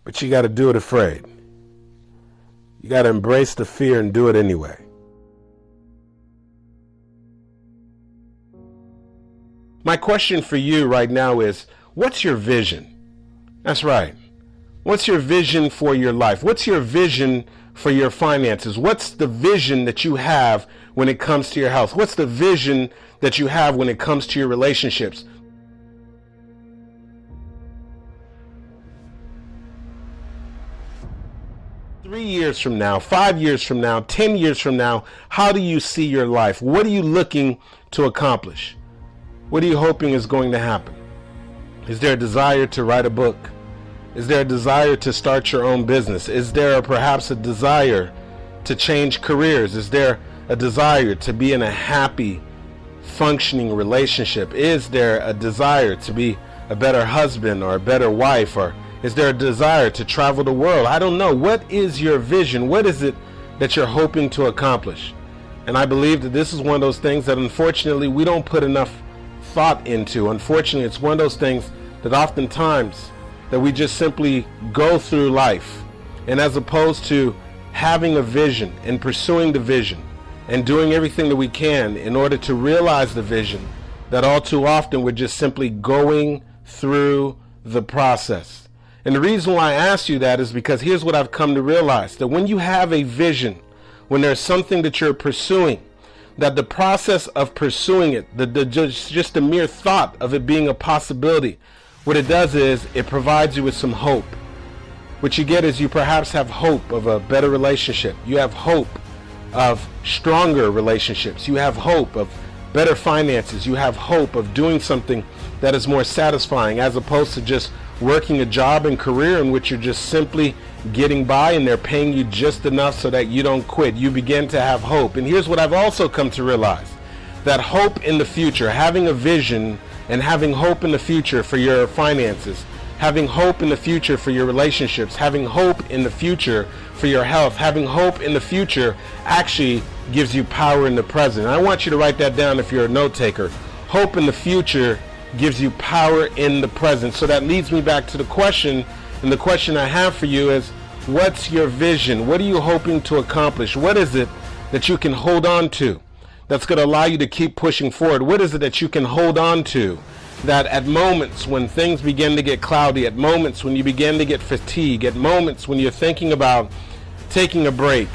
But you got to do it afraid. You got to embrace the fear and do it anyway. My question for you right now is, what's your vision? That's right. What's your vision for your life? What's your vision for your finances? What's the vision that you have when it comes to your health? What's the vision that you have when it comes to your relationships? Three years from now, 5 years from now, 10 years from now, how do you see your life? What are you looking to accomplish? What are you hoping is going to happen? Is there a desire to write a book? Is there a desire to start your own business? Is there perhaps a desire to change careers? Is there a desire to be in a happy, functioning relationship? Is there a desire to be a better husband or a better wife? Or is there a desire to travel the world? I don't know. What is your vision? What is it that you're hoping to accomplish? And I believe that this is one of those things that unfortunately we don't put enough thought into. Unfortunately, it's one of those things that oftentimes that we just simply go through life, and as opposed to having a vision and pursuing the vision and doing everything that we can in order to realize the vision, that all too often we're just simply going through the process. And the reason why I ask you that is because here's what I've come to realize, that when you have a vision, when there's something that you're pursuing, that the process of pursuing it, just the mere thought of it being a possibility, what it does is it provides you with some hope. What you get is you perhaps have hope of a better relationship. You have hope of stronger relationships. You have hope of better finances. You have hope of doing something that is more satisfying, as opposed to just working a job and career in which you're just simply getting by and they're paying you just enough so that you don't quit. You begin to have hope. And here's what I've also come to realize, that hope in the future, having a vision and having hope in the future for your finances, having hope in the future for your relationships, having hope in the future for your health, having hope in the future actually gives you power in the present. And I want you to write that down if you're a note taker. Hope in the future gives you power in the present. So that leads me back to the question, and the question I have for you is, what's your vision? What are you hoping to accomplish? What is it that you can hold on to that's going to allow you to keep pushing forward? What is it that you can hold on to that at moments when things begin to get cloudy, at moments when you begin to get fatigued, at moments when you're thinking about taking a break,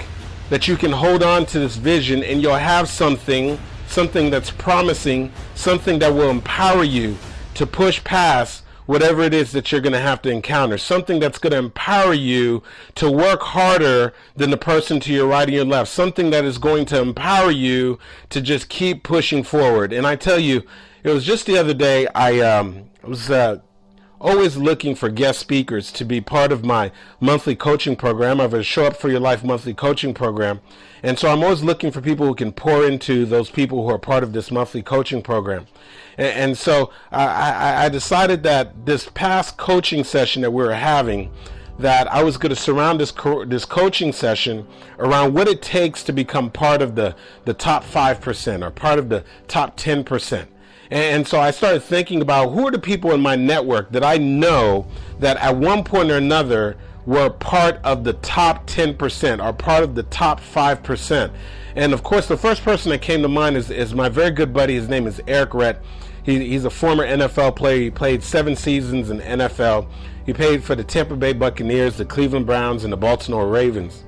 that you can hold on to this vision and you'll have something that's promising, something that will empower you to push past whatever it is that you're going to have to encounter, something that's going to empower you to work harder than the person to your right and your left, something that is going to empower you to just keep pushing forward. And I tell you, it was just the other day, I was always looking for guest speakers to be part of my monthly coaching program. I have a Show Up For Your Life monthly coaching program. And so I'm always looking for people who can pour into those people who are part of this monthly coaching program. And so I decided that this past coaching session that we were having, that I was going to surround this coaching session around what it takes to become part of the top 5% or part of the top 10%. And so I started thinking about who are the people in my network that I know that at one point or another were part of the top 10% or part of the top 5%. And of course, the first person that came to mind is my very good buddy. His name is Eric Rett. He's a former NFL player. He played 7 seasons in the NFL. He played for the Tampa Bay Buccaneers, the Cleveland Browns, and the Baltimore Ravens.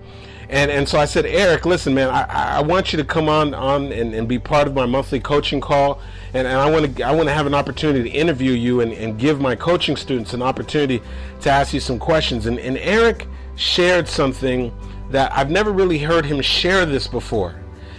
And so I said, Eric, listen, man, I want you to come on and be part of my monthly coaching call. And I want to have an opportunity to interview you and give my coaching students an opportunity to ask you some questions. And Eric shared something that I've never really heard him share this before.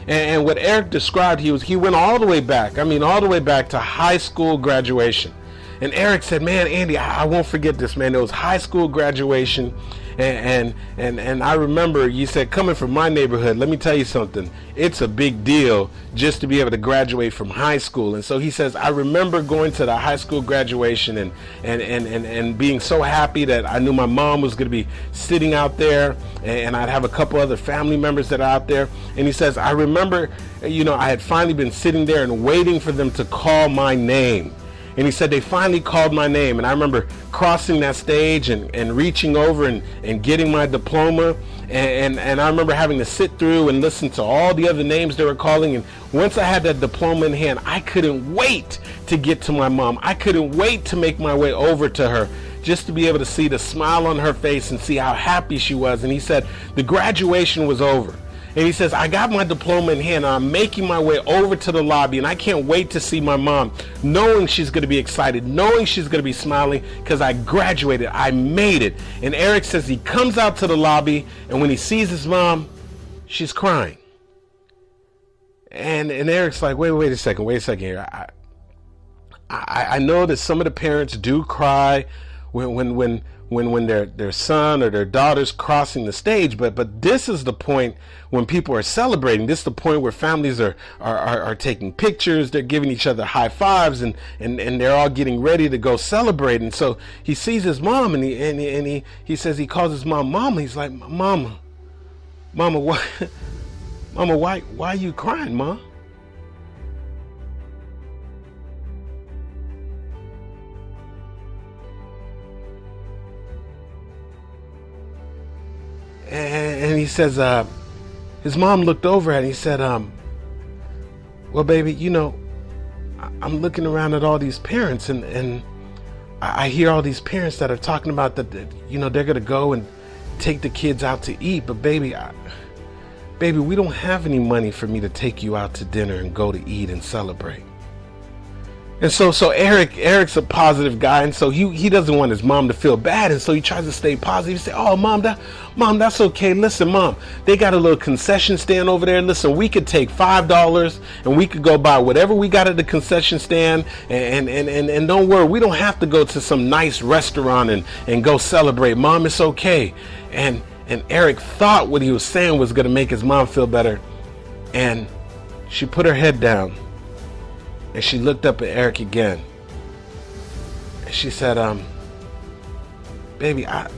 And what Eric described, he went all the way back. I mean, all the way back to high school graduation. And Eric said, man, Andy, I won't forget this, man. It was high school graduation. And I remember you said, coming from my neighborhood, let me tell you something. It's a big deal just to be able to graduate from high school. And so he says, I remember going to the high school graduation and being so happy that I knew my mom was going to be sitting out there, and I'd have a couple other family members that are out there. And he says, I remember, I had finally been sitting there and waiting for them to call my name. And he said they finally called my name, and I remember crossing that stage and reaching over and getting my diploma, and I remember having to sit through and listen to all the other names they were calling. And once I had that diploma in hand, I couldn't wait to get to my mom. I couldn't wait to make my way over to her, just to be able to see the smile on her face and see how happy she was. And he said the graduation was over. And he says, I got my diploma in hand, and I'm making my way over to the lobby, and I can't wait to see my mom, knowing she's going to be excited, knowing she's going to be smiling, because I graduated, I made it. And Eric says he comes out to the lobby, and when he sees his mom, she's crying. And Eric's like, wait a second here. I know that some of the parents do cry when their son or their daughter's crossing the stage, but this is the point when people are celebrating. This is the point where families are taking pictures, they're giving each other high fives, and they're all getting ready to go celebrate. And so he sees his mom, and he says, he calls his mom Mama. He's like, Mama, why are you crying, Ma? And he says, his mom looked over at him. He said, well, baby, you know, I'm looking around at all these parents, and I hear all these parents that are talking about that, you know, they're going to go and take the kids out to eat. But baby, we don't have any money for me to take you out to dinner and go to eat and celebrate. And so Eric's a positive guy, and so he doesn't want his mom to feel bad, and so he tries to stay positive. He say, "Oh, mom, that's okay. Listen, mom, they got a little concession stand over there. Listen, we could take $5 and we could go buy whatever we got at the concession stand, and don't worry, we don't have to go to some nice restaurant and go celebrate. Mom, it's okay." And Eric thought what he was saying was going to make his mom feel better, and she put her head down. And she looked up at Eric again. And she said, baby, I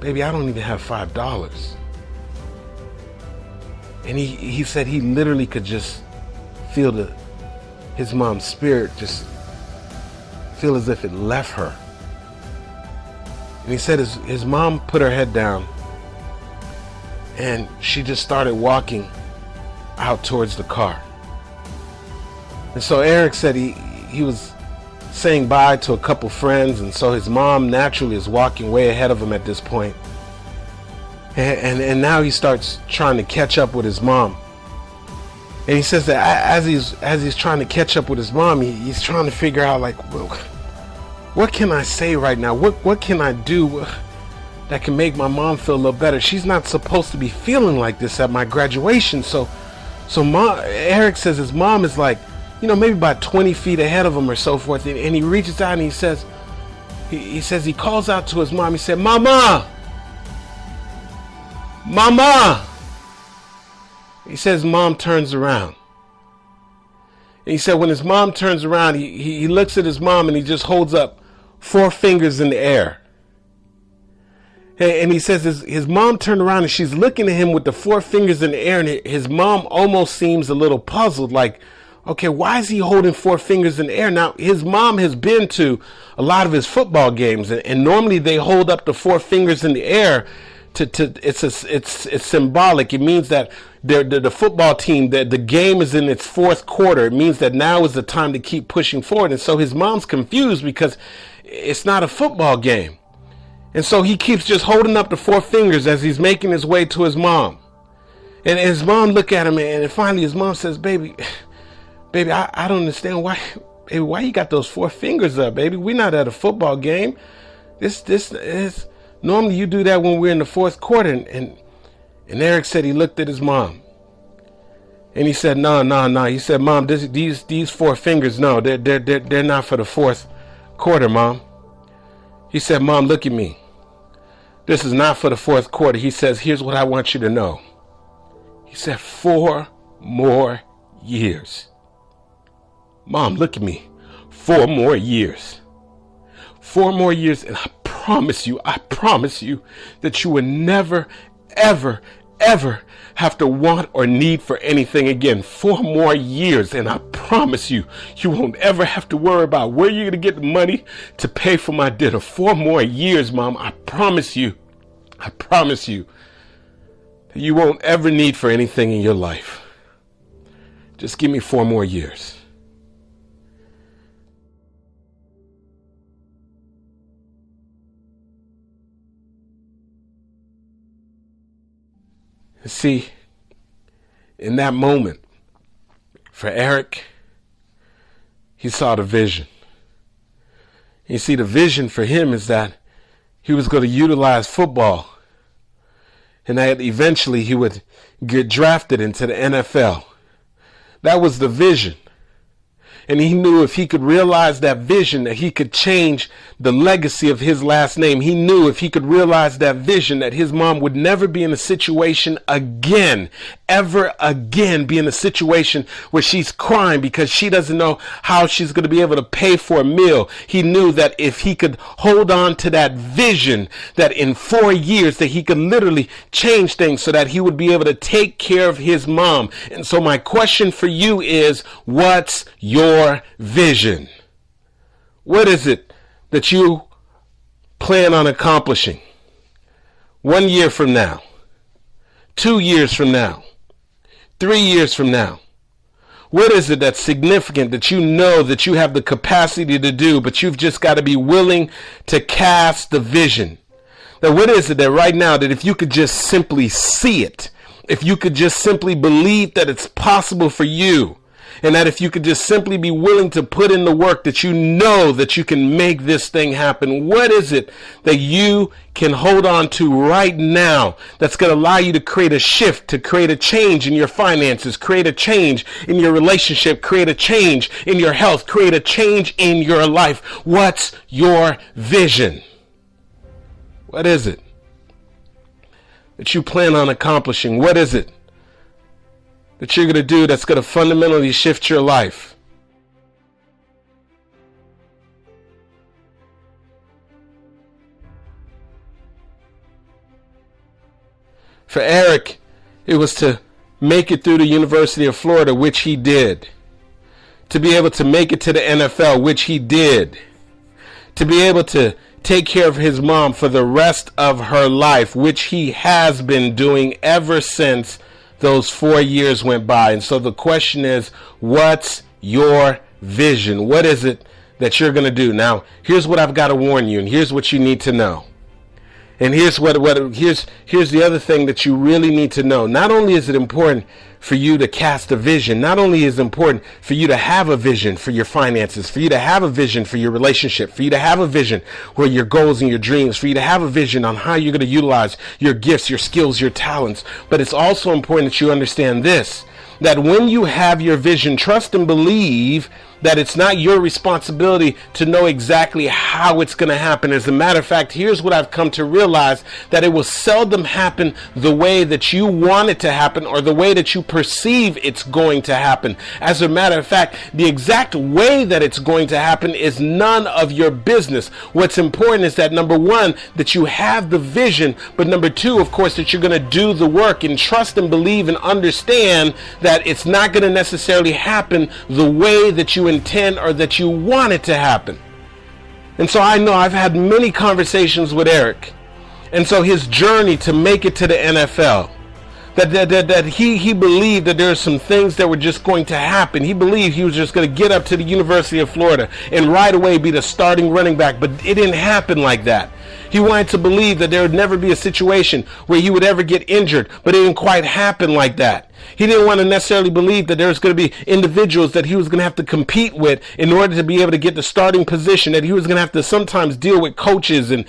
don't even have $5. And he said he literally could just feel his mom's spirit just feel as if it left her. And he said his mom put her head down, and she just started walking out towards the car. And so Eric said he was saying bye to a couple friends, and so his mom naturally is walking way ahead of him at this point. And now he starts trying to catch up with his mom. And he says that as he's trying to catch up with his mom, he's trying to figure out, like, well, what can I say right now? What can I do that can make my mom feel a little better? She's not supposed to be feeling like this at my graduation. So Eric says his mom is like, you know, maybe about 20 feet ahead of him or so forth. And he reaches out and he says, he calls out to his mom. He said, Mama! Mama! He says mom turns around. And he said when his mom turns around, he looks at his mom and he just holds up 4 fingers in the air. And he says his mom turned around and she's looking at him with the 4 fingers in the air, and his mom almost seems a little puzzled, like, okay, why is he holding 4 fingers in the air? Now, his mom has been to a lot of his football games, and normally they hold up the 4 fingers in the air it's symbolic. It means that the football team, the game is in its 4th quarter. It means that now is the time to keep pushing forward. And so his mom's confused because it's not a football game. And so he keeps just holding up the 4 fingers as he's making his way to his mom. And his mom look at him, and finally his mom says, Baby, I don't understand why you got those 4 fingers up, baby. We're not at a football game. This is normally you do that when we're in the 4th quarter. And Eric said he looked at his mom, and he said, No. He said, Mom, these 4 fingers, no, they're not for the 4th quarter, Mom. He said, Mom, look at me. This is not for the 4th quarter. He says, here's what I want you to know. He said, 4 more years. Mom, look at me. 4 more years. 4 more years, and I promise you that you will never, ever, ever have to want or need for anything again. 4 more years, and I promise you, you won't ever have to worry about where you're going to get the money to pay for my dinner. 4 more years, Mom. I promise you that you won't ever need for anything in your life. Just give me 4 more years. See, in that moment, for Eric, he saw the vision. You see, the vision for him is that he was going to utilize football and that eventually he would get drafted into the NFL. That was the vision. And he knew if he could realize that vision, that he could change the legacy of his last name. He knew if he could realize that vision, that his mom would never be in a situation again, ever again, be in a situation where she's crying because she doesn't know how she's going to be able to pay for a meal. He knew that if he could hold on to that vision, that in 4 years that he could literally change things so that he would be able to take care of his mom. And so my question for you is, what's your vision? What is it that you plan on accomplishing 1 year from now, 2 years from now, 3 years from now? What is it that's significant that you know that you have the capacity to do, but you've just got to be willing to cast the vision? Now, what is it that right now, that if you could just simply see it, if you could just simply believe that it's possible for you, and that if you could just simply be willing to put in the work, that you know that you can make this thing happen? What is it that you can hold on to right now that's going to allow you to create a shift, to create a change in your finances, create a change in your relationship, create a change in your health, create a change in your life? What's your vision? What is it that you plan on accomplishing? What is it that you're going to do that's going to fundamentally shift your life? For Eric, it was to make it through the University of Florida, which he did. To be able to make it to the NFL, which he did. To be able to take care of his mom for the rest of her life, which he has been doing ever since those 4 years went by. And so the question is, what's your vision? What is it that you're going to do? Now, here's what I've got to warn you, and here's what you need to know. And here's here's the other thing that you really need to know. Not only is it important for you to cast a vision, not only is it important for you to have a vision for your finances, for you to have a vision for your relationship, for you to have a vision where your goals and your dreams, for you to have a vision on how you're going to utilize your gifts, your skills, your talents. But it's also important that you understand this, that when you have your vision, trust and believe that it's not your responsibility to know exactly how it's going to happen. As a matter of fact, here's what I've come to realize, that it will seldom happen the way that you want it to happen or the way that you perceive it's going to happen. As a matter of fact, the exact way that it's going to happen is none of your business. What's important is that, number one, that you have the vision, but number two, of course, that you're going to do the work, and trust and believe and understand that it's not going to necessarily happen the way that you intend or that you want it to happen. And so I know I've had many conversations with Eric, and so his journey to make it to the NFL, that he believed that there are some things that were just going to happen. He believed he was just going to get up to the University of Florida and right away be the starting running back, but it didn't happen like that. He wanted to believe that there would never be a situation where he would ever get injured, but it didn't quite happen like that. He didn't want to necessarily believe that there was going to be individuals that he was going to have to compete with in order to be able to get the starting position, that he was going to have to sometimes deal with coaches and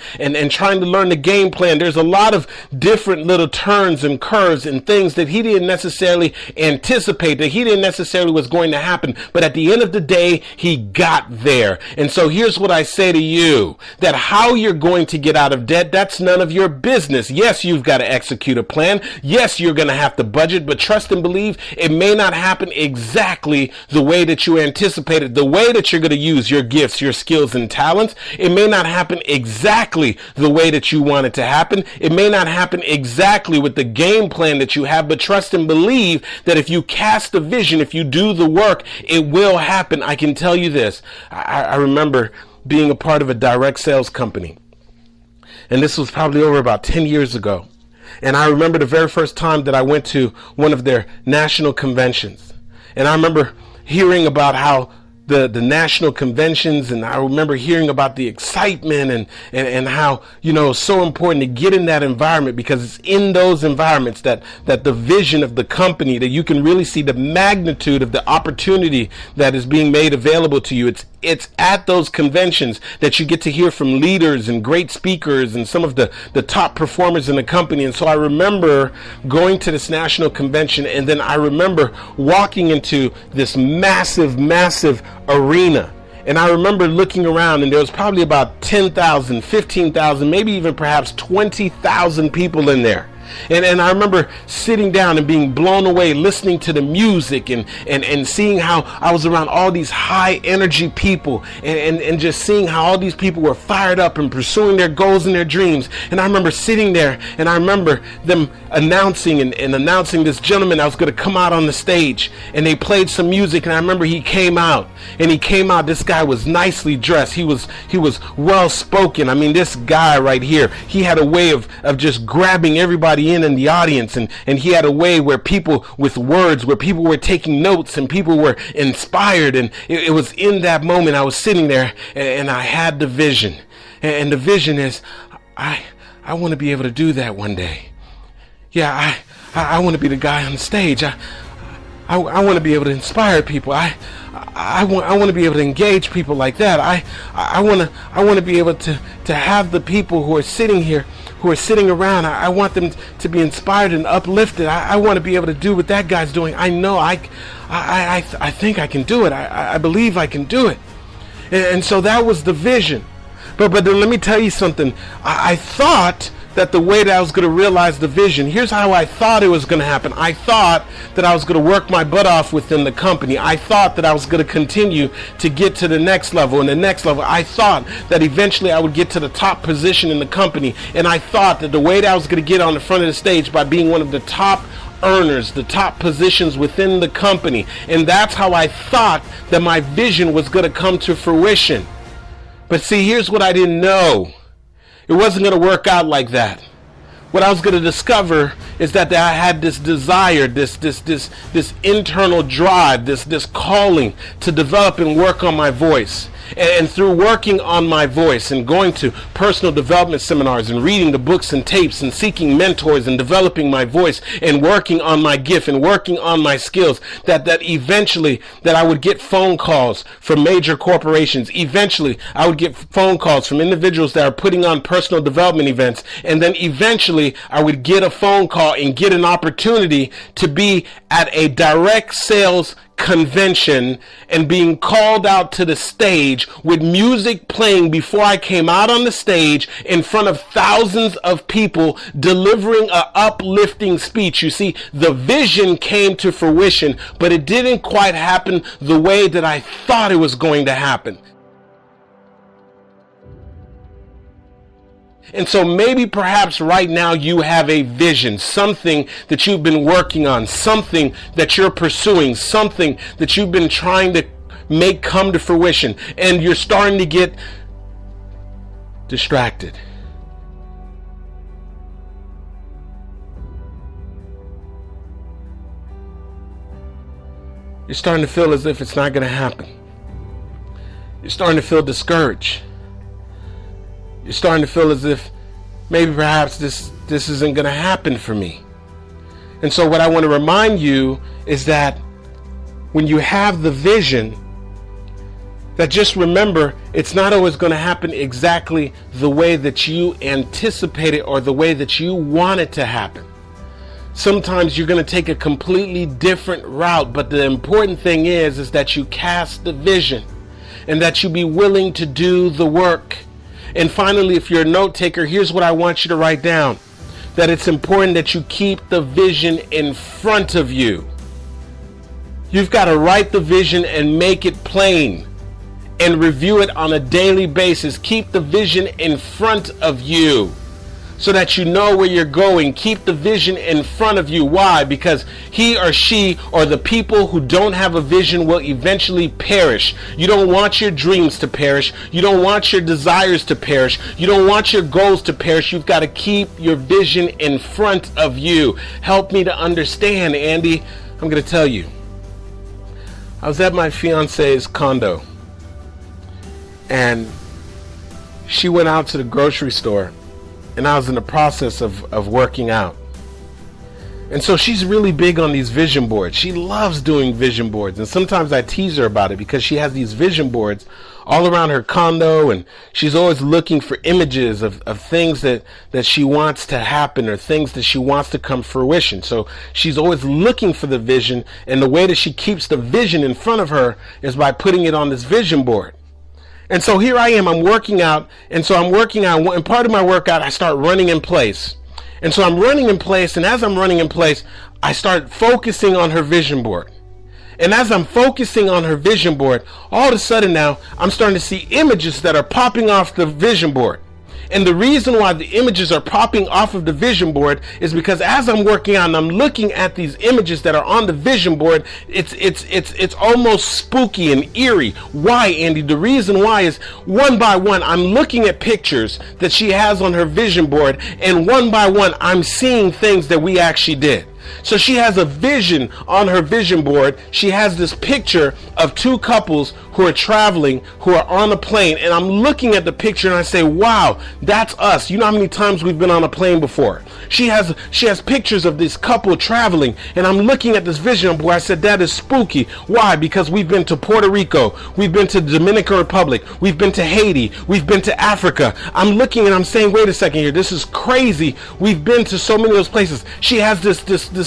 trying to learn the game plan. There's a lot of different little turns and curves and things that he didn't necessarily anticipate, that he didn't necessarily was going to happen. But at the end of the day, he got there. And so here's what I say to you, that how you're going to get out of debt, that's none of your business. Yes, you've got to execute a plan. Yes, you're going to have to budget, but trust trust and believe. It may not happen exactly the way that you anticipated, the way that you're going to use your gifts, your skills and talents. It may not happen exactly the way that you want it to happen. It may not happen exactly with the game plan that you have, but trust and believe that if you cast the vision, if you do the work, it will happen. I can tell you this. I remember being a part of a direct sales company. And this was probably over about 10 years ago. And I remember the very first time that I went to one of their national conventions. And I remember hearing about how the national conventions, and I remember hearing about the excitement and how, it's so important to get in that environment, because it's in those environments that the vision of the company, that you can really see the magnitude of the opportunity that is being made available to you. It's at those conventions that you get to hear from leaders and great speakers and some of the top performers in the company. And so I remember going to this national convention, and then I remember walking into this massive arena. And I remember looking around, and there was probably about 10,000, 15,000, maybe even perhaps 20,000 people in there. And I remember sitting down and being blown away, listening to the music and seeing how I was around all these high energy people and just seeing how all these people were fired up and pursuing their goals and their dreams. And I remember sitting there, and I remember them announcing and announcing this gentleman that was going to come out on the stage, and they played some music, and I remember he came out. This guy was nicely dressed. He was well spoken. I mean, this guy right here, he had a way of just grabbing everybody in the audience, and he had a way where people with words, where people were taking notes and people were inspired. And it was in that moment I was sitting there, and I had the vision, and the vision is I want to be able to do that one day. Yeah, I want to be the guy on the stage. I want to be able to inspire people. I want to be able to engage people like that. I want to be able to have the people who are sitting here, who are sitting around, I want them to be inspired and uplifted. I want to be able to do what that guy's doing. I know I think I can do it. I believe I can do it. And so that was the vision. But then let me tell you something. I thought that the way that I was going to realize the vision, here's how I thought it was going to happen. I thought that I was going to work my butt off within the company. I thought that I was going to continue to get to the next level and the next level. I thought that eventually I would get to the top position in the company. And I thought that the way that I was going to get on the front of the stage by being one of the top earners, the top positions within the company. And that's how I thought that my vision was going to come to fruition. But see, here's what I didn't know. It wasn't going to work out like that. What I was going to discover is that I had this desire, this internal drive, this calling to develop and work on my voice. And through working on my voice and going to personal development seminars and reading the books and tapes and seeking mentors and developing my voice and working on my gift and working on my skills, that eventually that I would get phone calls from major corporations. Eventually I would get phone calls from individuals that are putting on personal development events. And then eventually I would get a phone call and get an opportunity to be at a direct sales convention and being called out to the stage with music playing before I came out on the stage in front of thousands of people, delivering an uplifting speech. You see, the vision came to fruition, but it didn't quite happen the way that I thought it was going to happen. And so maybe perhaps right now you have a vision, something that you've been working on, something that you're pursuing, something that you've been trying to make come to fruition, and you're starting to get distracted. You're starting to feel as if it's not going to happen. You're starting to feel discouraged. You're starting to feel as if maybe perhaps this isn't going to happen for me. And so what I want to remind you is that when you have the vision, that just remember, it's not always going to happen exactly the way that you anticipate it or the way that you want it to happen. Sometimes you're going to take a completely different route, but the important thing is that you cast the vision and that you be willing to do the work. And finally, if you're a note taker, here's what I want you to write down. that it's important that you keep the vision in front of you. You've got to write the vision and make it plain and review it on a daily basis. Keep the vision in front of you so that you know where you're going. Keep the vision in front of you. Why? Because he or she or the people who don't have a vision will eventually perish. You don't want your dreams to perish. You don't want your desires to perish. You don't want your goals to perish. You've got to keep your vision in front of you. Help me to understand, Andy. I'm going to tell you. I was at my fiance's condo, and she went out to the grocery store, and I was in the process of working out. And so she's really big on these vision boards. She loves doing vision boards. And sometimes I tease her about it because she has these vision boards all around her condo, and she's always looking for images of things that she wants to happen or things that she wants to come fruition. So she's always looking for the vision, and the way that she keeps the vision in front of her is by putting it on this vision board. And so here I am, I'm working out, and part of my workout, I start running in place. And so I'm running in place, and as I'm running in place, I start focusing on her vision board. And as I'm focusing on her vision board, all of a sudden now, I'm starting to see images that are popping off the vision board. And the reason why the images are popping off of the vision board is because as I'm working out and I'm looking at these images that are on the vision board, it's almost spooky and eerie. Why, Andy? The reason why is one by one, I'm looking at pictures that she has on her vision board, and one by one, I'm seeing things that we actually did. So she has a vision on her vision board. She has this picture of two couples who are traveling, who are on a plane, and I'm looking at the picture and I say, wow, that's us. You know how many times we've been on a plane before? She has pictures of this couple traveling, and I'm looking at this vision board. I said, that is spooky. Why? Because we've been to Puerto Rico, we've been to the Dominican Republic, we've been to Haiti, we've been to Africa. I'm looking and I'm saying, wait a second here, this is crazy. We've been to so many of those places. She has this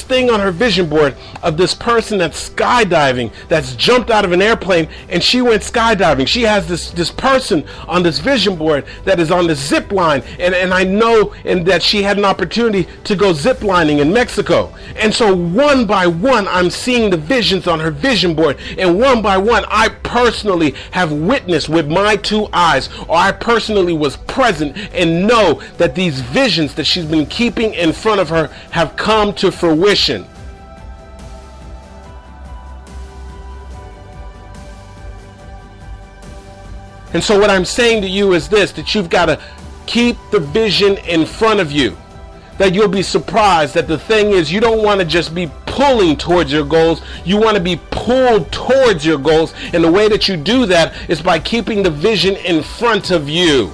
thing on her vision board of this person that's skydiving, that's jumped out of an airplane, and she went skydiving. She has this person on this vision board that is on the zip line, and I know that she had an opportunity to go zip lining in Mexico. And so one by one, I'm seeing the visions on her vision board, and one by one, I personally have witnessed with my two eyes, or I personally was present and know that these visions that she's been keeping in front of her have come to fruition. And so what I'm saying to you is this, that you've got to keep the vision in front of you. That you'll be surprised that the thing is, you don't want to just be pulling towards your goals. You want to be pulled towards your goals. And the way that you do that is by keeping the vision in front of you.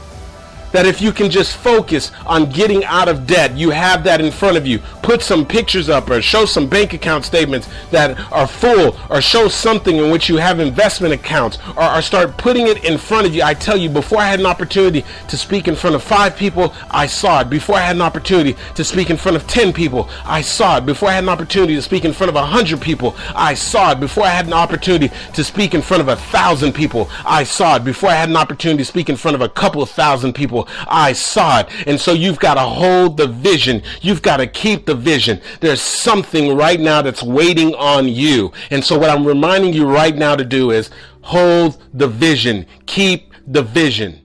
That if you can just focus on getting out of debt, you have that in front of you. Put some pictures up or show some bank account statements that are full, or show something in which you have investment accounts, or start putting it in front of you. I tell you, before I had an opportunity to speak in front of 5 people, I saw it. Before I had an opportunity to speak in front of 10 people, I saw it. Before I had an opportunity to speak in front of 100 people, I saw it. Before I had an opportunity to speak in front of 1,000 people, I saw it. Before I had an opportunity to speak in front of a couple of thousand people, I saw it. And so you've got to hold the vision. You've got to keep the vision. There's something right now that's waiting on you. And so what I'm reminding you right now to do is hold the vision. Keep the vision.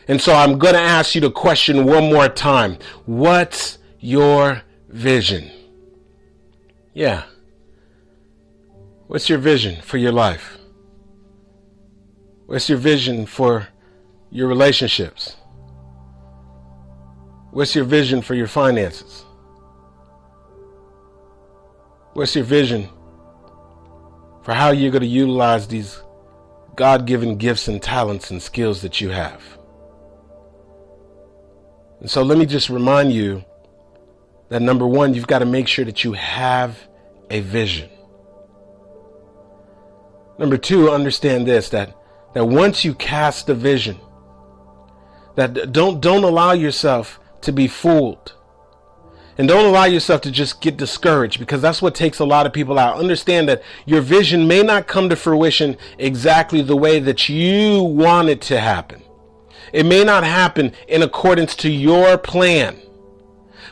And so I'm going to ask you the question one more time. What's your vision? Yeah. What's your vision for your life? What's your vision for your relationships? What's your vision for your finances? What's your vision for how you're going to utilize these God-given gifts and talents and skills that you have? And so let me just remind you that number one, you've got to make sure that you have a vision. Number two, understand this, that once you cast the vision, that don't allow yourself to be fooled. And don't allow yourself to just get discouraged, because that's what takes a lot of people out. Understand that your vision may not come to fruition exactly the way that you want it to happen. It may not happen in accordance to your plan.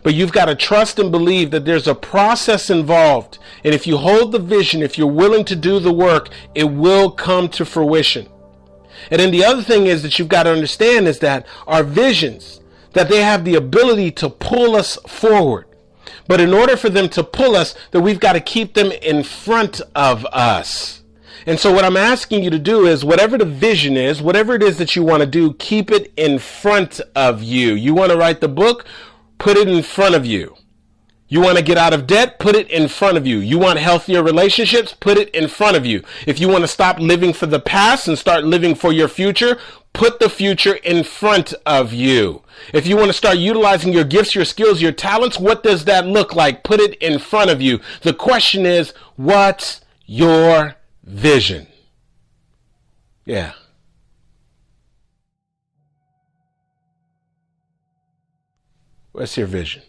But you've got to trust and believe that there's a process involved. And if you hold the vision, if you're willing to do the work, it will come to fruition. And then the other thing is that you've got to understand is that our visions, that they have the ability to pull us forward. But in order for them to pull us, that we've got to keep them in front of us. And so what I'm asking you to do is, whatever the vision is, whatever it is that you want to do, keep it in front of you. You want to write the book? Put it in front of you. You want to get out of debt? Put it in front of you. You want healthier relationships? Put it in front of you. If you want to stop living for the past and start living for your future, put the future in front of you. If you want to start utilizing your gifts, your skills, your talents, what does that look like? Put it in front of you. The question is, what's your vision? Yeah. What's your vision?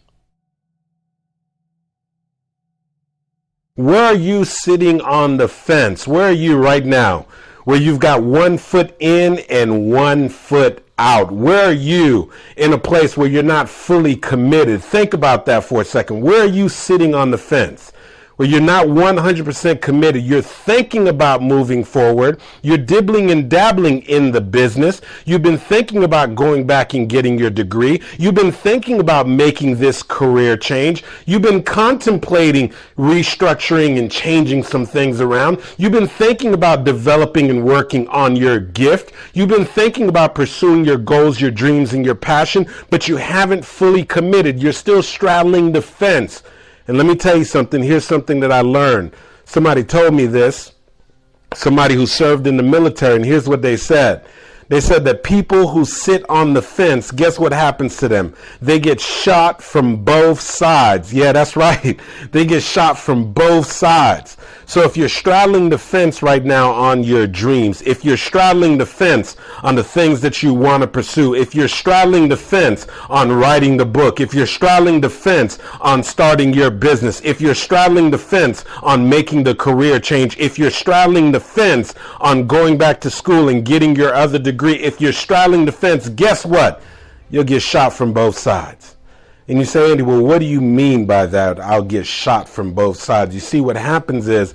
Where are you sitting on the fence? Where are you right now? Where you've got 1 foot in and 1 foot out. Where are you in a place where you're not fully committed? Think about that for a second. Where are you sitting on the fence? Where you're not 100% committed. You're thinking about moving forward. You're dibbling and dabbling in the business. You've been thinking about going back and getting your degree. You've been thinking about making this career change. You've been contemplating restructuring and changing some things around. You've been thinking about developing and working on your gift. You've been thinking about pursuing your goals, your dreams, and your passion, but you haven't fully committed. You're still straddling the fence. And let me tell you something. Here's something that I learned. Somebody told me this, somebody who served in the military, and here's what they said. They said that people who sit on the fence, guess what happens to them? They get shot from both sides. Yeah, that's right. They get shot from both sides. So if you're straddling the fence right now on your dreams, if you're straddling the fence on the things that you want to pursue, if you're straddling the fence on writing the book, if you're straddling the fence on starting your business, if you're straddling the fence on making the career change, if you're straddling the fence on going back to school and getting your other degree, if you're straddling the fence, guess what? You'll get shot from both sides. And you say, Andy, well, what do you mean by that? I'll get shot from both sides. You see, what happens is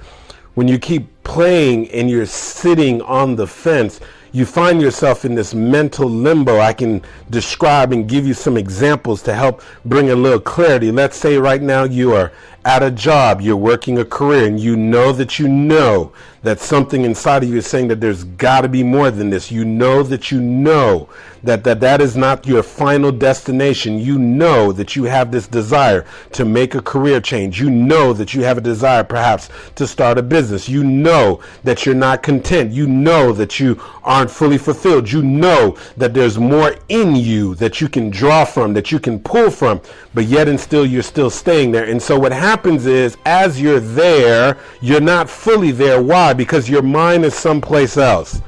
when you keep playing and you're sitting on the fence, you find yourself in this mental limbo. I can describe and give you some examples to help bring a little clarity. Let's say right now you are at a job, you're working a career, and you know that something inside of you is saying that there's got to be more than this. You know that is not your final destination. You know that you have this desire to make a career change. You know that you have a desire perhaps to start a business. You know that you're not content. You know that you aren't fully fulfilled. You know that there's more in you that you can draw from, that you can pull from, but yet and still you're still staying there. And so what happens is, as you're there, you're not fully there. Why? Because your mind is someplace else.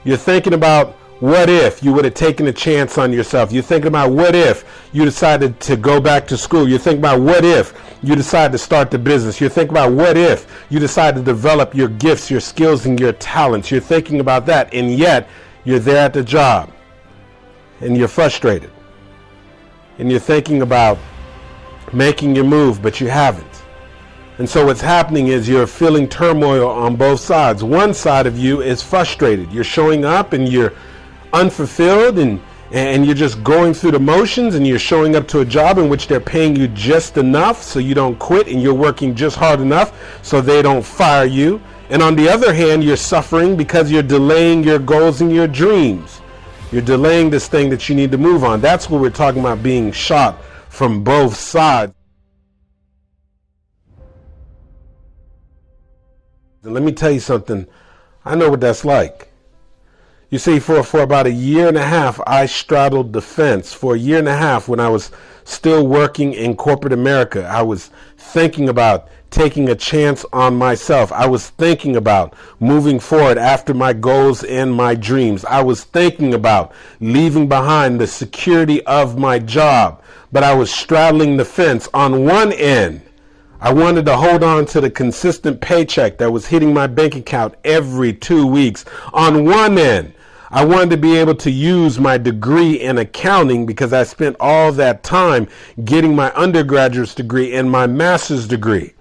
You're thinking about, what if you would have taken a chance on yourself? You're thinking about, what if you decided to go back to school? You're thinking about, what if you decide to start the business? You're thinking about, what if you decide to develop your gifts, your skills, and your talents? You're thinking about that, and yet you're there at the job and you're frustrated and you're thinking about making your move, but you haven't. And so what's happening is you're feeling turmoil on both sides. One side of you is frustrated. You're showing up and you're unfulfilled, and you're just going through the motions, and you're showing up to a job in which they're paying you just enough so you don't quit, and you're working just hard enough so they don't fire you. And on the other hand, you're suffering because you're delaying your goals and your dreams. You're delaying this thing that you need to move on. That's what we're talking about, being shot from both sides. And let me tell you something. I know what that's like. You see, for about a year and a half, I straddled the fence. For a year and a half, when I was still working in corporate America, I was thinking about taking a chance on myself. I was thinking about moving forward after my goals and my dreams. I was thinking about leaving behind the security of my job, but I was straddling the fence. On one end, I wanted to hold on to the consistent paycheck that was hitting my bank account every 2 weeks. On one end, I wanted to be able to use my degree in accounting because I spent all that time getting my undergraduate's degree and my master's degree.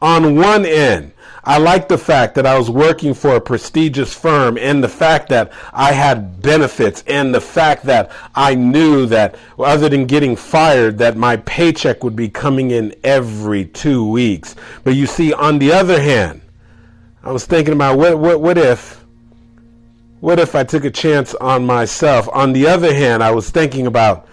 On one end, I liked the fact that I was working for a prestigious firm and the fact that I had benefits and the fact that I knew that other than getting fired, that my paycheck would be coming in every 2 weeks. But you see, on the other hand, I was thinking about what if I took a chance on myself? On the other hand, I was thinking about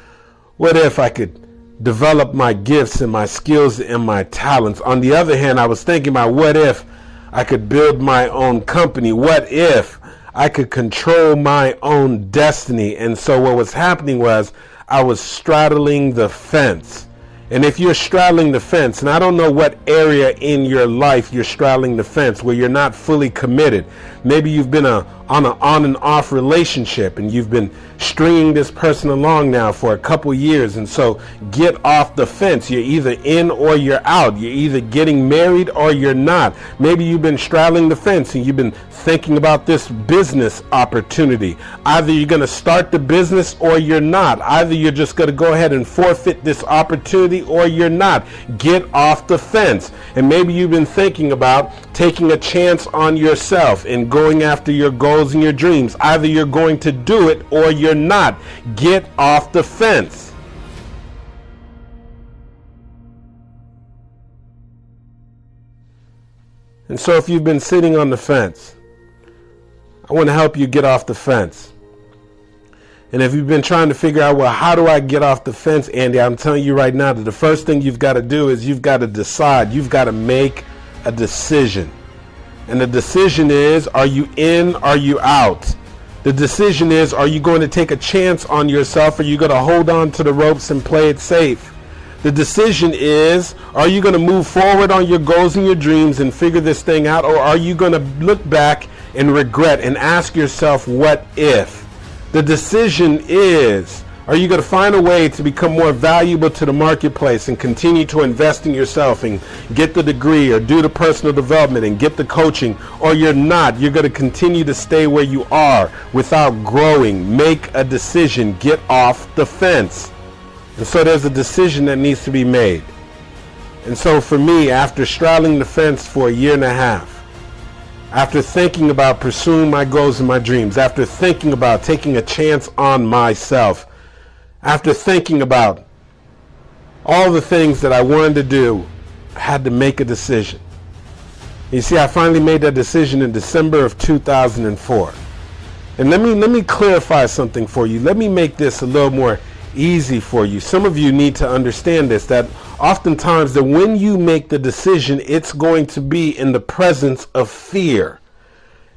what if I could develop my gifts and my skills and my talents. On the other hand, I was thinking about what if I could build my own company? What if I could control my own destiny? And so what was happening was I was straddling the fence. And if you're straddling the fence, and I don't know what area in your life you're straddling the fence where you're not fully committed. Maybe you've been on an on and off relationship and you've been stringing this person along now for a couple years. And so get off the fence. You're either in or you're out. You're either getting married or you're not. Maybe you've been straddling the fence and you've been thinking about this business opportunity. Either you're going to start the business or you're not. Either you're just going to go ahead and forfeit this opportunity or you're not. Get off the fence. And maybe you've been thinking about taking a chance on yourself and going after your goals and your dreams. Either you're going to do it or you're not. Get off the fence. And so if you've been sitting on the fence, I want to help you get off the fence. And if you've been trying to figure out, well, how do I get off the fence, Andy? I'm telling you right now that the first thing you've got to do is you've got to decide. You've got to make a decision. And the decision is, are you in, are you out? The decision is, are you going to take a chance on yourself, or are you going to hold on to the ropes and play it safe? The decision is, are you going to move forward on your goals and your dreams and figure this thing out, or are you going to look back and regret and ask yourself, what if? The decision is, are you going to find a way to become more valuable to the marketplace and continue to invest in yourself and get the degree or do the personal development and get the coaching, or you're not? You're going to continue to stay where you are without growing. Make a decision. Get off the fence. And so there's a decision that needs to be made. And so for me, after straddling the fence for a year and a half, after thinking about pursuing my goals and my dreams, after thinking about taking a chance on myself, after thinking about all the things that I wanted to do, I had to make a decision. You see, I finally made that decision in December of 2004. And let me clarify something for you. Let me make this a little more easy for you. Some of you need to understand this, that oftentimes that when you make the decision, it's going to be in the presence of fear.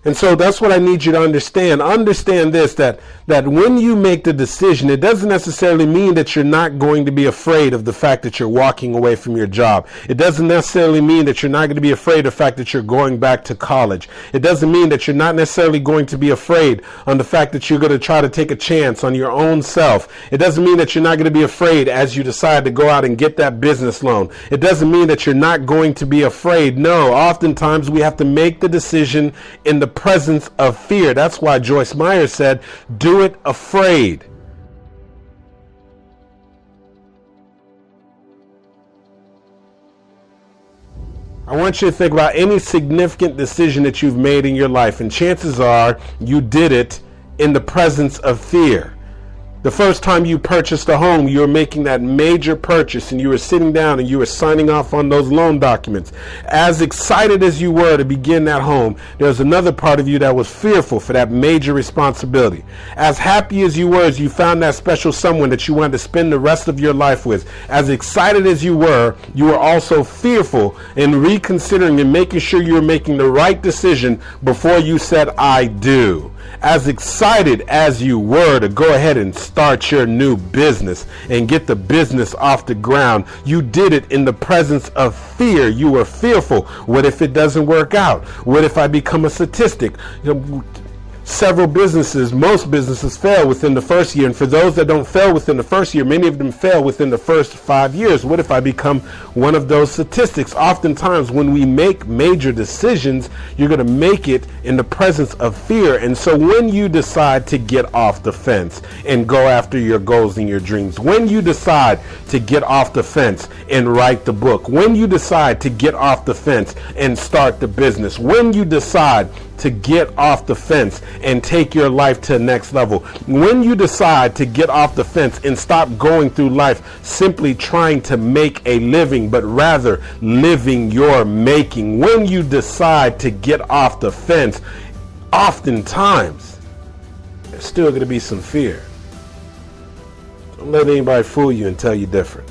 And so that's what I need you to understand. Understand this, that when you make the decision, it doesn't necessarily mean that you're not going to be afraid of the fact that you're walking away from your job. It doesn't necessarily mean that you're not going to be afraid of the fact that you're going back to college. It doesn't mean that you're not necessarily going to be afraid on the fact that you're going to try to take a chance on your own self. It doesn't mean that you're not going to be afraid as you decide to go out and get that business loan. It doesn't mean that you're not going to be afraid. No, oftentimes we have to make the decision in the presence of fear. That's why Joyce Meyer said, do it afraid. I want you to think about any significant decision that you've made in your life, and chances are you did it in the presence of fear. The first time you purchased a home, you were making that major purchase and you were sitting down and you were signing off on those loan documents. As excited as you were to begin that home, there was another part of you that was fearful for that major responsibility. As happy as you were as you found that special someone that you wanted to spend the rest of your life with, as excited as you were also fearful in reconsidering and making sure you were making the right decision before you said, I do. as excited as you were to go ahead and start your new business and get the business off the ground, you did it in the presence of fear. You were fearful. What if it doesn't work out? What if I become a statistic? Several businesses, most businesses fail within the first year. And for those that don't fail within the first year, many of them fail within the first 5 years. What if I become one of those statistics? Oftentimes when we make major decisions, you're going to make it in the presence of fear. And so when you decide to get off the fence and go after your goals and your dreams, when you decide to get off the fence and write the book, when you decide to get off the fence and start the business, when you decide to get off the fence and take your life to the next level, when you decide to get off the fence and stop going through life simply trying to make a living, but rather living your making, when you decide to get off the fence, oftentimes there's still going to be some fear. Don't let anybody fool you and tell you different.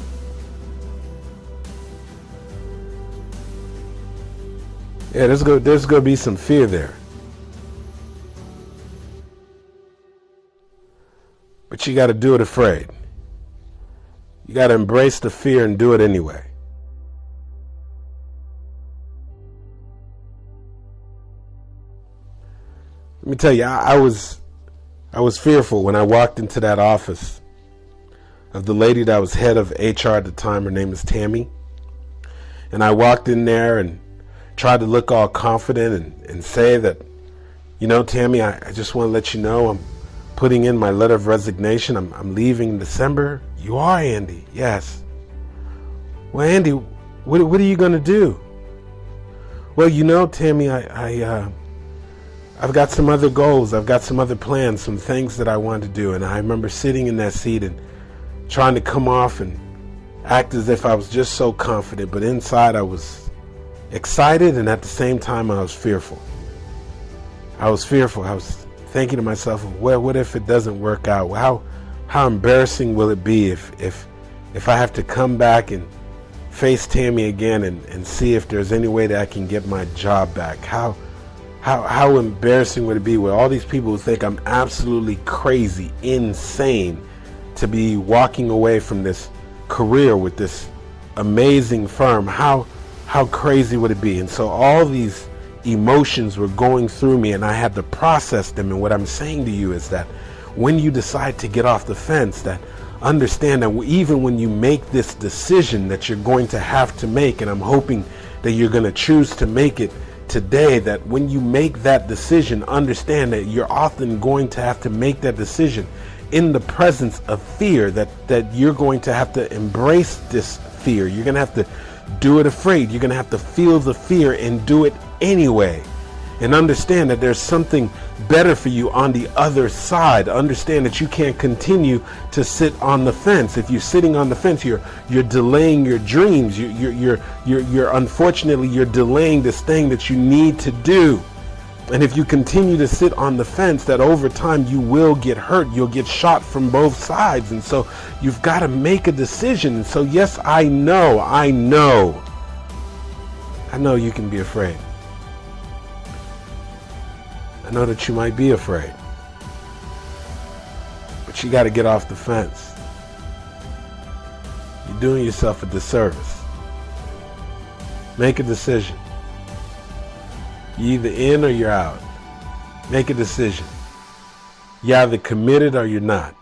Yeah, there's going to be some fear there. But you got to do it afraid. You got to embrace the fear and do it anyway. Let me tell you, I was fearful when I walked into that office of the lady that was head of HR at the time. Her name is Tammy. And I walked in there and tried to look all confident and say that, you know, Tammy, I just want to let you know I'm putting in my letter of resignation. I'm leaving in December. You are, Andy? Yes. Well, Andy, what are you going to do? Well, you know, Tammy, I've got some other goals. I've got some other plans, some things that I want to do. And I remember sitting in that seat and trying to come off and act as if I was just so confident. But inside I was excited, and at the same time I was fearful. I was thinking to myself, well, what if it doesn't work out? How embarrassing will it be if I have to come back and face Tammy again and see if there's any way that I can get my job back? How embarrassing would it be with all these people who think I'm absolutely crazy, insane, to be walking away from this career with this amazing firm? How crazy would it be? And so all these emotions were going through me, and I had to process them. And what I'm saying to you is that when you decide to get off the fence, that understand that even when you make this decision that you're going to have to make, and I'm hoping that you're going to choose to make it today, that when you make that decision, understand that you're often going to have to make that decision in the presence of fear, that you're going to have to embrace this fear. You're going to have to do it afraid. You're going to have to feel the fear and do it anyway. And understand that there's something better for you on the other side. Understand that you can't continue to sit on the fence. If you're sitting on the fence, you're delaying your dreams. You're unfortunately, you're delaying this thing that you need to do. And if you continue to sit on the fence, that over time you will get hurt. You'll get shot from both sides. And so you've got to make a decision. And so yes, I know you can be afraid. I know that you might be afraid. But you got to get off the fence. You're doing yourself a disservice. Make a decision. You're either in or you're out. Make a decision. You're either committed or you're not.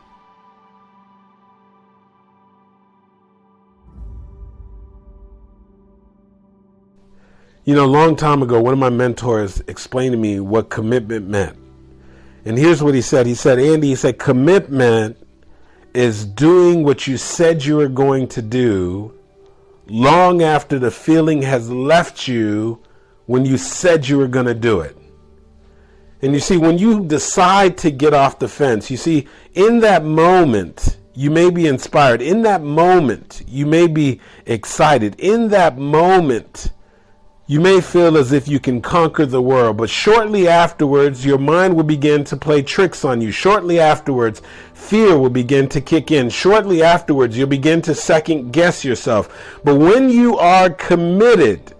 You know, a long time ago, one of my mentors explained to me what commitment meant. And here's what he said. He said, Andy, commitment is doing what you said you were going to do long after the feeling has left you when you said you were going to do it. And you see, when you decide to get off the fence, you see, in that moment, you may be inspired. In that moment, you may be excited. In that moment, you may feel as if you can conquer the world, but shortly afterwards, your mind will begin to play tricks on you. Shortly afterwards, fear will begin to kick in. Shortly afterwards, you'll begin to second guess yourself. But when you are committed,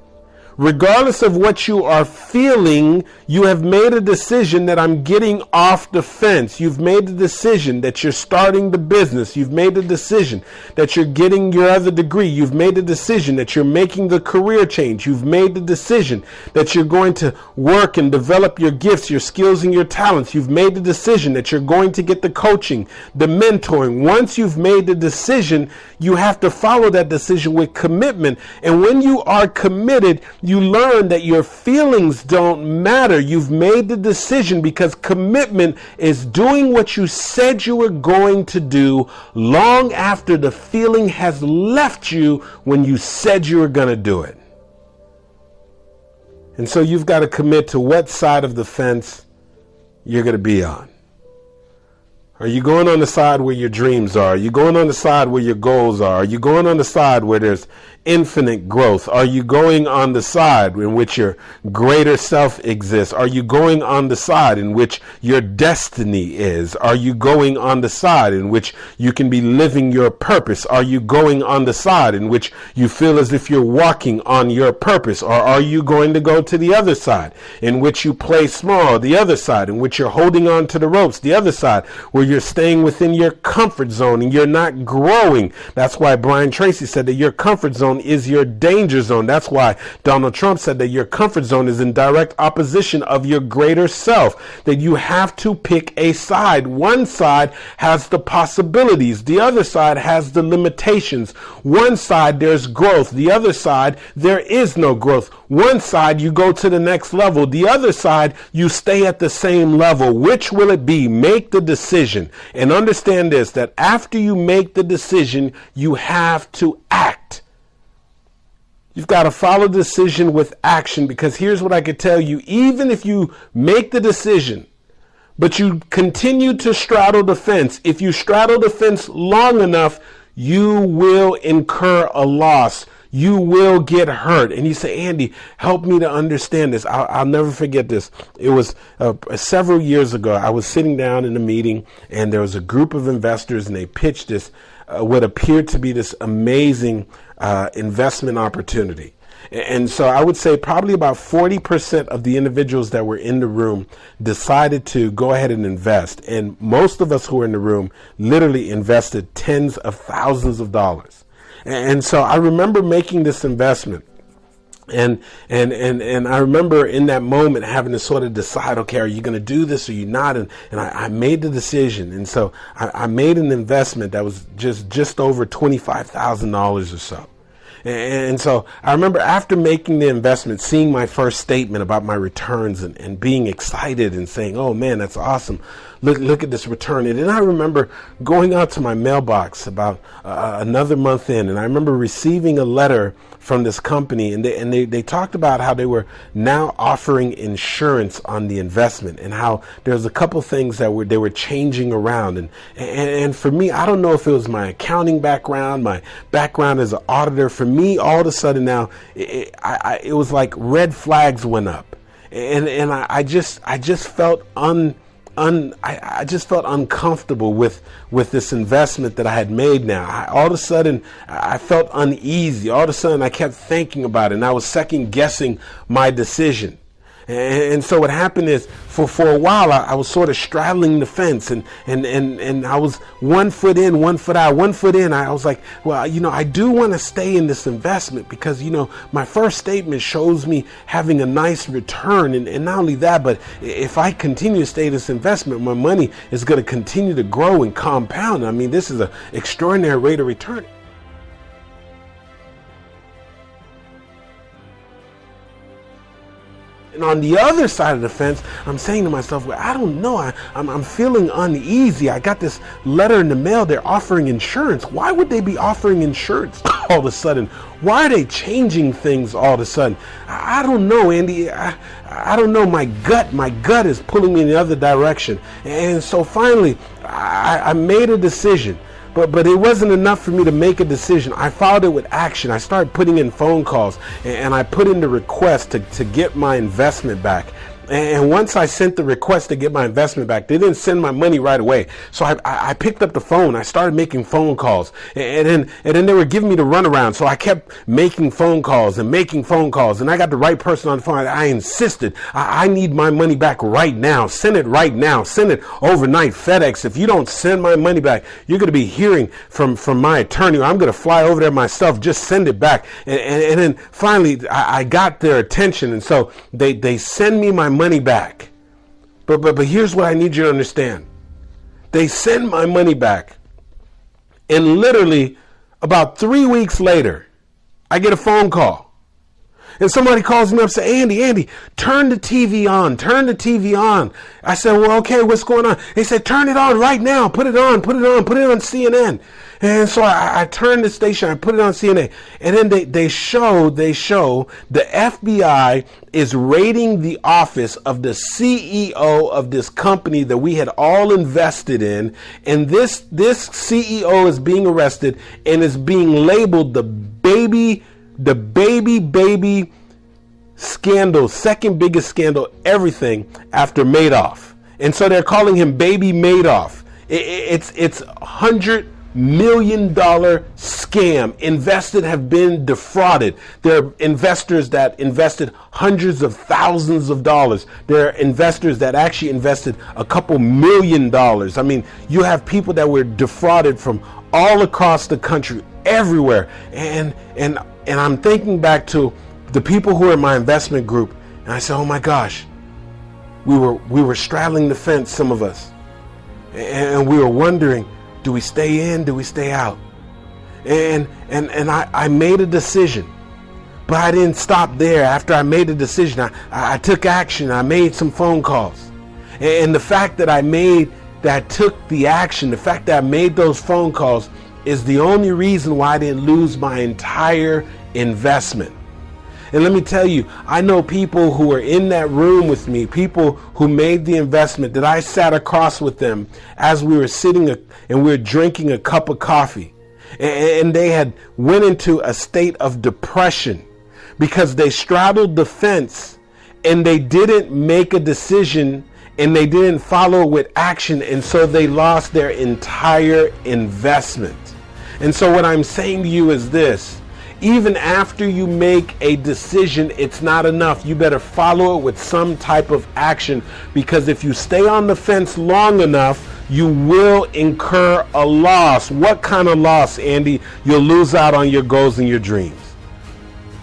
Regardless of what you are feeling, you have made a decision that I'm getting off the fence. You've made the decision that you're starting the business. You've made the decision that you're getting your other degree. You've made the decision that you're making the career change. You've made the decision that you're going to work and develop your gifts, your skills, and your talents. You've made the decision that you're going to get the coaching, the mentoring. Once you've made the decision, you have to follow that decision with commitment. And when you are committed, you learn that your feelings don't matter. You've made the decision, because commitment is doing what you said you were going to do long after the feeling has left you when you said you were going to do it. And so you've got to commit to what side of the fence you're going to be on. Are you going on the side where your dreams are? Are you going on the side where your goals are? Are you going on the side where there's infinite growth? Are you going on the side in which your greater self exists? Are you going on the side in which your destiny is? Are you going on the side in which you can be living your purpose? Are you going on the side in which you feel as if you're walking on your purpose? Or are you going to go to the other side in which you play small? The other side in which you're holding on to the ropes? The other side where you're staying within your comfort zone and you're not growing? That's why Brian Tracy said that your comfort zone is your danger zone. That's why Donald Trump said that your comfort zone is in direct opposition of your greater self, that you have to pick a side. One side has the possibilities. The other side has the limitations. One side there's growth. The other side there is no growth. One side you go to the next level. The other side you stay at the same level. Which will it be? Make the decision. And understand this, that after you make the decision, you have to act. You've got to follow the decision with action, because here's what I could tell you. Even if you make the decision, but you continue to straddle the fence, if you straddle the fence long enough, you will incur a loss. You will get hurt. And you say, Andy, help me to understand this. I'll never forget this. It was several years ago. I was sitting down in a meeting, and there was a group of investors, and they pitched this, what appeared to be this amazing investment opportunity. And so I would say probably about 40% of the individuals that were in the room decided to go ahead and invest. And most of us who were in the room literally invested tens of thousands of dollars. And so I remember making this investment. And I remember in that moment having to sort of decide, okay, are you going to do this or are you not? And I made the decision. And so I made an investment that was just over $25,000 or so. And so I remember after making the investment, seeing my first statement about my returns and being excited and saying, oh man, that's awesome. Look at this return. And then I remember going out to my mailbox about another month in, and I remember receiving a letter from this company, and they talked about how they were now offering insurance on the investment, and how there's a couple things that they were changing around. And for me, I don't know if it was my accounting background, my background as an auditor. For me, all of a sudden now, it was like red flags went up, and I just felt I just felt uncomfortable with this investment that I had made now. All of a sudden, I felt uneasy. All of a sudden, I kept thinking about it, and I was second guessing my decision. And so what happened is, for a while, I was sort of straddling the fence, and I was 1 foot in, 1 foot out, 1 foot in. I was like, well, I do want to stay in this investment because, my first statement shows me having a nice return. And not only that, but if I continue to stay in this investment, my money is going to continue to grow and compound. I mean, this is an extraordinary rate of return. And on the other side of the fence, I'm saying to myself, well, I don't know. I'm feeling uneasy. I got this letter in the mail. They're offering insurance. Why would they be offering insurance all of a sudden? Why are they changing things all of a sudden? I don't know, Andy. I don't know. My gut is pulling me in the other direction. And so finally, I made a decision. But it wasn't enough for me to make a decision. I followed it with action. I started putting in phone calls, and I put in the request to get my investment back. And once I sent the request to get my investment back, they didn't send my money right away. So I picked up the phone. I started making phone calls, and then they were giving me the runaround. So I kept making phone calls, and I got the right person on the phone. I insisted, I need my money back right now. Send it right now. Send it overnight, FedEx. If you don't send my money back, you're going to be hearing from my attorney. I'm going to fly over there myself. Just send it back. And then finally, I got their attention, and so they send me my money back. But here's what I need you to understand. They send my money back, and literally about 3 weeks later, I get a phone call. And somebody calls me up and says, Andy, turn the TV on. I said, well, okay, what's going on? They said, turn it on right now. Put it on CNN. And so I turned the station, I put it on CNN. And then they show the FBI is raiding the office of the CEO of this company that we had all invested in. And this CEO is being arrested and is being labeled the baby scandal, second biggest scandal, everything after Madoff. And so they're calling him Baby Madoff. It's $100 million scam. Invested have been defrauded. There are investors that invested hundreds of thousands of dollars. There are investors that actually invested a couple $1 million. I mean, you have people that were defrauded from all across the country, everywhere. And I'm thinking back to the people who are in my investment group, and I said, oh my gosh, we were straddling the fence, some of us, and we were wondering, do we stay in, do we stay out? And I made a decision, but I didn't stop there. After I made a decision, I took action. I made some phone calls, and the fact that I took the action, the fact that I made those phone calls is the only reason why I didn't lose my entire investment. And let me tell you, I know people who were in that room with me, people who made the investment, that I sat across with them as we were sitting and we were drinking a cup of coffee. And they had went into a state of depression because they straddled the fence and they didn't make a decision and they didn't follow with action. And so they lost their entire investment. And so what I'm saying to you is this: even after you make a decision, it's not enough. You better follow it with some type of action, because if you stay on the fence long enough, you will incur a loss. What kind of loss, Andy? You'll lose out on your goals and your dreams.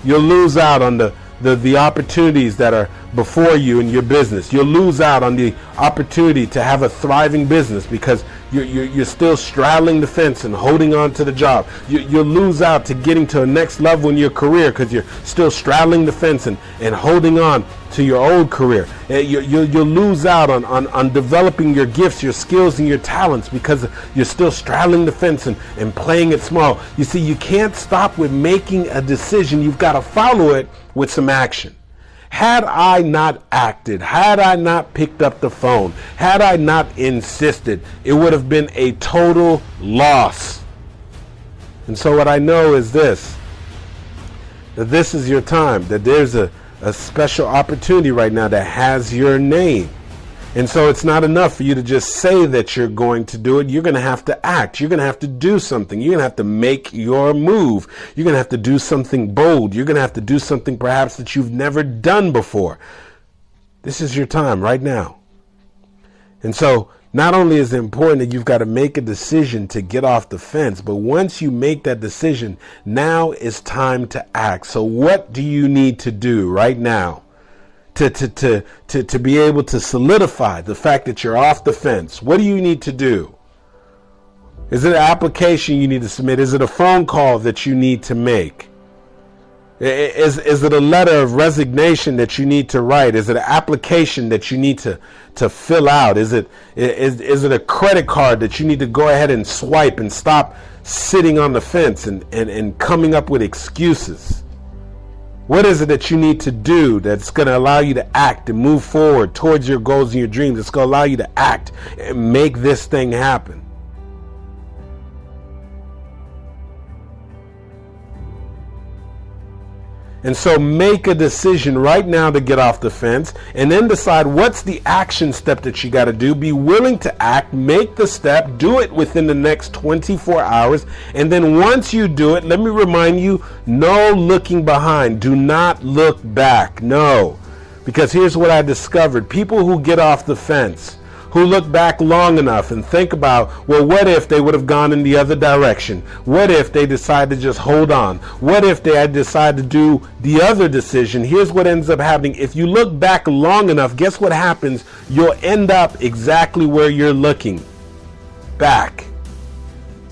You'll lose out on the opportunities that are before you in your business. You'll lose out on the opportunity to have a thriving business because you're still straddling the fence and holding on to the job. You'll lose out to getting to a next level in your career because you're still straddling the fence and holding on to your old career. You'll lose out on developing your gifts, your skills, and your talents because you're still straddling the fence and playing it small. You see, you can't stop with making a decision. You've got to follow it with some action. Had I not acted, had I not picked up the phone, had I not insisted, it would have been a total loss. And so what I know is this, that this is your time, that there's a special opportunity right now that has your name. And so it's not enough for you to just say that you're going to do it. You're going to have to act. You're going to have to do something. You're going to have to make your move. You're going to have to do something bold. You're going to have to do something perhaps that you've never done before. This is your time right now. And so not only is it important that you've got to make a decision to get off the fence, but once you make that decision, now is time to act. So what do you need to do right now to be able to solidify the fact that you're off the fence? What do you need to do? Is it an application you need to submit? Is it a phone call that you need to make? Is it a letter of resignation that you need to write? Is it an application that you need to fill out? Is it a credit card that you need to go ahead and swipe and stop sitting on the fence and coming up with excuses? What is it that you need to do that's going to allow you to act and move forward towards your goals and your dreams? It's going to allow you to act and make this thing happen. And so make a decision right now to get off the fence, and then decide what's the action step that you got to do. Be willing to act, make the step, do it within the next 24 hours. And then once you do it, let me remind you, no looking behind. Do not look back. No. Because here's what I discovered. People who get off the fence, who look back long enough and think about, well, what if they would have gone in the other direction? What if they decide to just hold on? What if they had decided to do the other decision? Here's what ends up happening. If you look back long enough, guess what happens? You'll end up exactly where you're looking. Back.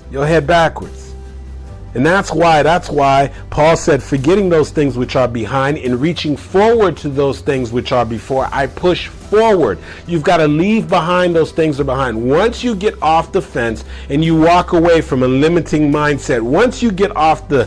You'll head backwards. And that's why Paul said, forgetting those things which are behind and reaching forward to those things which are before, I push forward. You've got to leave behind those things that are behind. Once you get off the fence and you walk away from a limiting mindset, once you get off the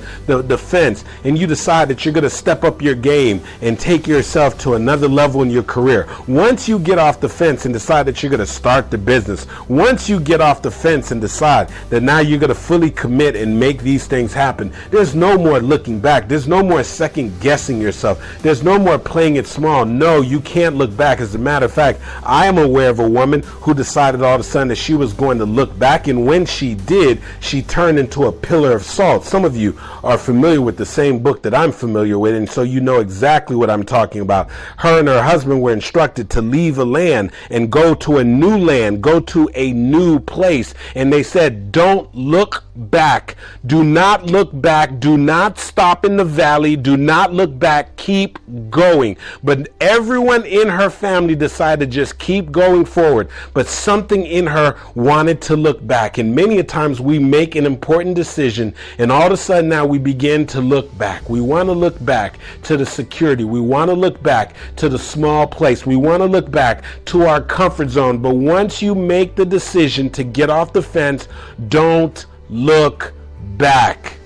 fence and you decide that you're going to step up your game and take yourself to another level in your career, once you get off the fence and decide that you're going to start the business, once you get off the fence and decide that now you're going to fully commit and make these things happen, there's no more looking back. There's no more second guessing yourself. There's no more playing it small. No, you can't look back. As a matter of fact, I am aware of a woman who decided all of a sudden that she was going to look back, and when she did, she turned into a pillar of salt. Some of you are familiar with the same book that I'm familiar with, and so you know exactly what I'm talking about. Her and her husband were instructed to leave a land and go to a new land, go to a new place, and they said, don't look back. Do not look back. Do not stop in the valley. Do not look back. Keep going. But everyone in her family decided to just keep going forward. But something in her wanted to look back. And many a times we make an important decision, and all of a sudden now we begin to look back. We want to look back to the security. We want to look back to the small place. We want to look back to our comfort zone. But once you make the decision to get off the fence, don't look back.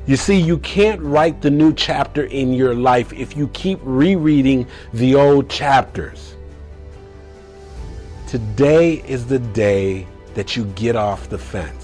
You see, you can't write the new chapter in your life if you keep rereading the old chapters. Today is the day that you get off the fence.